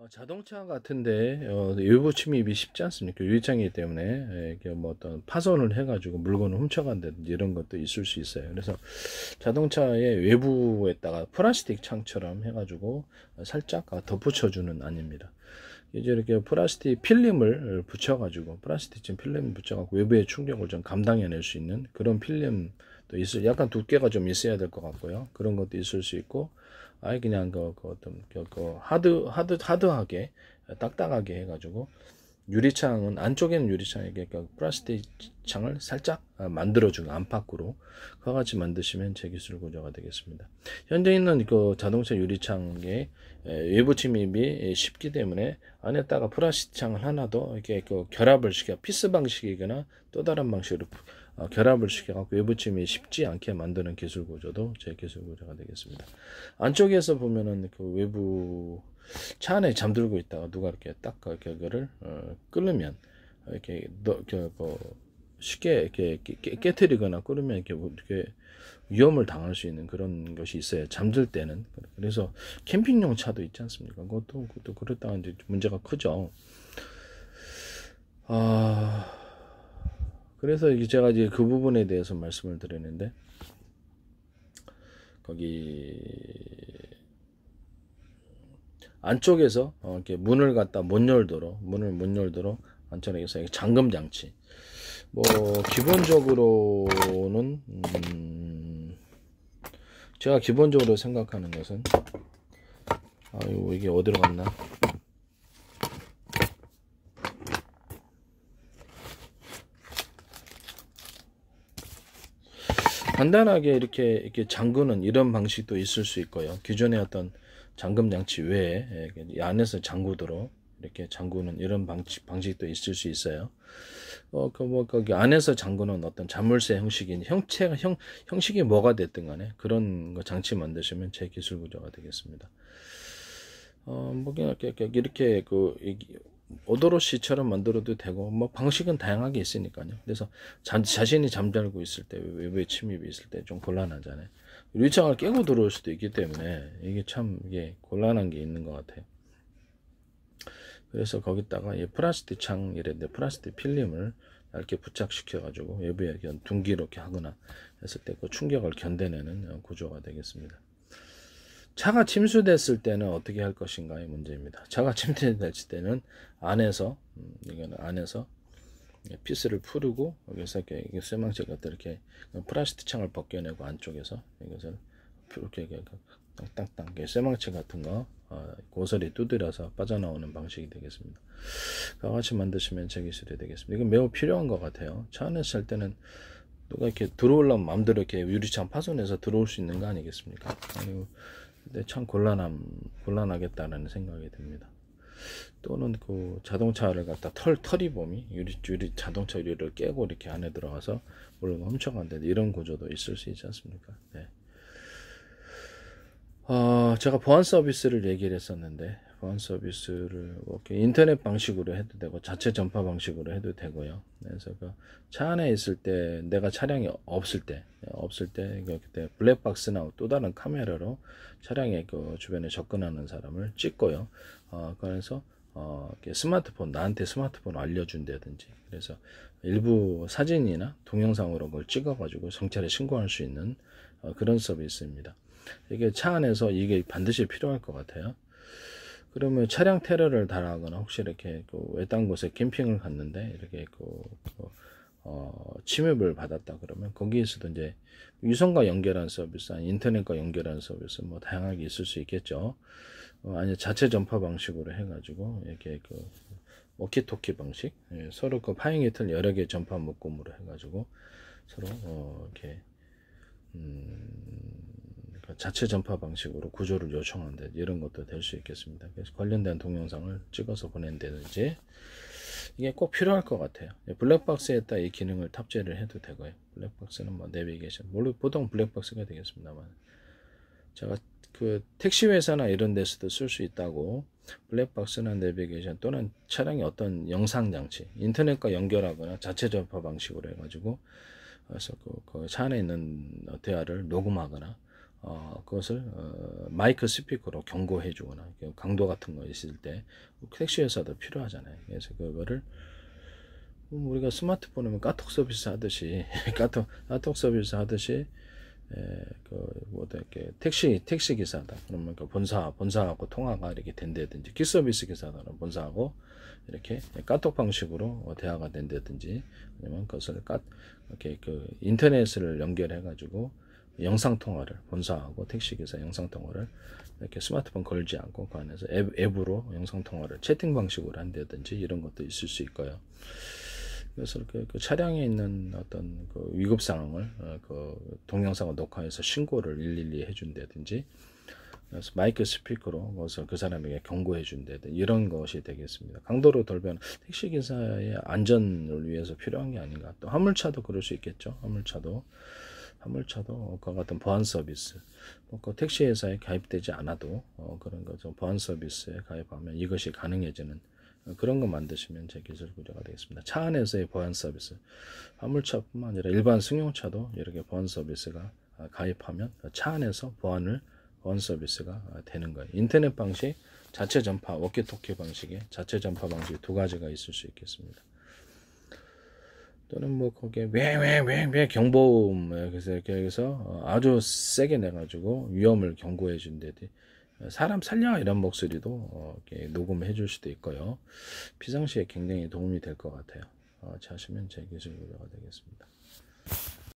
자동차 같은데 외부 침입이 쉽지 않습니까? 유리창이기 때문에 이게 뭐 어떤 파손을 해가지고 물건을 훔쳐간다든지 이런 것도 있을 수 있어요. 그래서 자동차의 외부에다가 플라스틱 창처럼 해가지고 살짝 덧붙여주는 안입니다. 이제 이렇게 플라스틱 필름을 붙여가지고 플라스틱 필름 붙여가지고 외부의 충격을 좀 감당해낼 수 있는 그런 필름도 있을, 약간 두께가 좀 있어야 될 것 같고요. 그런 것도 있을 수 있고, 아예 그냥 어떤 하드하게 딱딱하게 해가지고 유리창은 안쪽에는 유리창에게 플라스틱 창을 살짝 만들어주고 안팎으로 그와 같이 만드시면 제 기술 구조가 되겠습니다. 현재 있는 그 자동차 유리창의 외부 침입이 쉽기 때문에 안에다가 플라스틱 창을 하나 더 이렇게 그 결합을 시켜 피스 방식이거나 또 다른 방식으로 결합을 시켜갖고 외부 침입이 쉽지 않게 만드는 기술 구조도 제 기술 구조가 되겠습니다. 안쪽에서 보면은 그 외부 차 안에 잠들고 있다가 누가 이렇게 딱 그거를 끓으면 이렇게 쉽게 이렇게 깨뜨리거나 끓으면 이렇게 위험을 당할 수 있는 그런 것이 있어요. 잠들 때는. 그래서 캠핑용 차도 있지 않습니까? 그것도 그렇다가 이제 문제가 크죠. 그래서 제가 이제 그 부분에 대해서 말씀을 드리는데, 거기 안쪽에서 이렇게 문을 못 열도록 안쪽에서 잠금 장치. 뭐 기본적으로는 제가 기본적으로 생각하는 것은 이게 어디로 갔나? 간단하게 이렇게 잠그는 이런 방식도 있을 수 있고요. 기존의 어떤 잠금 장치 외에 이 안에서 잠그도록 이렇게 잠그는 이런 방식도 있을 수 있어요. 거기 안에서 잠그는 어떤 자물쇠 형식이 뭐가 됐든 간에 그런 장치 만드시면 제 기술 구조가 되겠습니다. 뭐 이렇게 오도로시처럼 만들어도 되고, 뭐 방식은 다양하게 있으니까요. 그래서 자신이 잠자고 있을 때, 외부의 침입이 있을 때 좀 곤란하잖아요. 유리창을 깨고 들어올 수도 있기 때문에 이게 참 곤란한 게 있는 것 같아요. 그래서 거기다가 플라스틱 창이랬는데 플라스틱 필름을 얇게 부착시켜 가지고 외부에 둥기로 이렇게 하거나 했을 때 그 충격을 견뎌내는 구조가 되겠습니다. 차가 침수됐을 때는 어떻게 할 것인가의 문제입니다. 차가 침수됐을 때는 안에서 피스를 풀고 여기서 이렇게 쇠망치 같은 이렇게 플라스틱 창을 벗겨내고 안쪽에서 이것을 이렇게 땅땅 쇠망치 같은 거 고스란히 두드려서 빠져나오는 방식이 되겠습니다. 그와 같이 만드시면 제 기술이 되겠습니다. 이건 매우 필요한 것 같아요. 차 안에 살 때는 누가 이렇게 들어오려면 마음대로 이렇게 유리창 파손해서 들어올 수 있는 거 아니겠습니까? 근데 참 곤란하겠다는 생각이 듭니다. 또는 그 자동차를 갖다 털이범이 자동차 유리를 깨고 이렇게 안에 들어가서 물건 훔쳐간다, 이런 구조도 있을 수 있지 않습니까? 네. 제가 보안 서비스를 얘기를 했었는데, 보안 서비스를 인터넷 방식으로 해도 되고 자체 전파 방식으로 해도 되고요. 그래서 차 안에 있을 때, 내가 차량이 없을 때 그때 블랙박스나 또 다른 카메라로 차량의 그 주변에 접근하는 사람을 찍고요. 그래서 나한테 스마트폰을 알려준다든지, 그래서 일부 사진이나 동영상으로 그걸 찍어가지고 경찰에 신고할 수 있는 그런 서비스입니다. 이게 차 안에서 이게 반드시 필요할 것 같아요. 그러면 차량 테러를 당하거나 혹시 이렇게 외딴 곳에 캠핑을 갔는데 이렇게 침입을 받았다 그러면 거기에서도 이제 유선과 연결한 서비스, 인터넷과 연결한 서비스 뭐 다양하게 있을 수 있겠죠. 아니 자체 전파 방식으로 해가지고 이렇게 워키토키 방식, 서로 파행이 틀 여러 개 전파 묶음으로 해가지고 서로 이렇게 자체 전파 방식으로 구조를 요청한다, 이런 것도 될 수 있겠습니다. 그래서 관련된 동영상을 찍어서 보낸다든지 이게 꼭 필요할 것 같아요. 블랙박스에다 이 기능을 탑재를 해도 되고요. 블랙박스는 뭐 내비게이션, 물론 보통 블랙박스가 되겠습니다만, 제가 택시 회사나 이런 데서도 쓸 수 있다고 블랙박스나 내비게이션 또는 차량의 어떤 영상 장치, 인터넷과 연결하거나 자체 전파 방식으로 해가지고 그래서 차 안에 있는 대화를 녹음하거나 그것을 마이크 스피커로 경고해 주거나 강도 같은 거 있을 때 택시 회사도 필요하잖아요. 그래서 그거를 우리가 스마트폰이면 카톡 서비스 하듯이 카톡 서비스 하듯이 이렇게 택시 기사다 그러면 그 본사하고 통화가 이렇게 된다든지, 기 서비스 기사다는 본사하고 이렇게 카톡 방식으로 대화가 된다든지, 아니면 그것을 이렇게 그 인터넷을 연결해 가지고 영상 통화를, 본사하고 택시 기사 영상 통화를 이렇게 스마트폰 걸지 않고 그 안에서 앱으로 영상 통화를 채팅 방식으로 한다든지 이런 것도 있을 수 있고요. 그래서 그 차량에 있는 어떤 그 위급 상황을 그 동영상을 녹화해서 신고를 112에 해준다든지, 그래서 마이크 스피커로 그래서 그 사람에게 경고해 준다든지 이런 것이 되겠습니다. 강도로 돌변 택시 기사의 안전을 위해서 필요한 게 아닌가. 또 화물차도 그럴 수 있겠죠. 화물차도 그와 같은 보안 서비스, 그 택시 회사에 가입되지 않아도 그런 거죠. 보안 서비스에 가입하면 이것이 가능해지는 그런 거 만드시면 제 기술 구조가 되겠습니다. 차 안에서의 보안 서비스, 화물차뿐만 아니라 일반 승용차도 이렇게 보안 서비스가 가입하면 차 안에서 보안 서비스가 되는 거예요. 인터넷 방식, 자체 전파, 워키토키 방식의 자체 전파 방식 두 가지가 있을 수 있겠습니다. 또는 뭐 거기에 왜 경보음, 그래서 이렇게 해서 아주 세게 내가지고 위험을 경고해 준다든지, 사람 살려 이런 목소리도 이렇게 녹음해 줄 수도 있고요. 비상시에 굉장히 도움이 될 것 같아요. 하시면 제 기술 구조가 되겠습니다.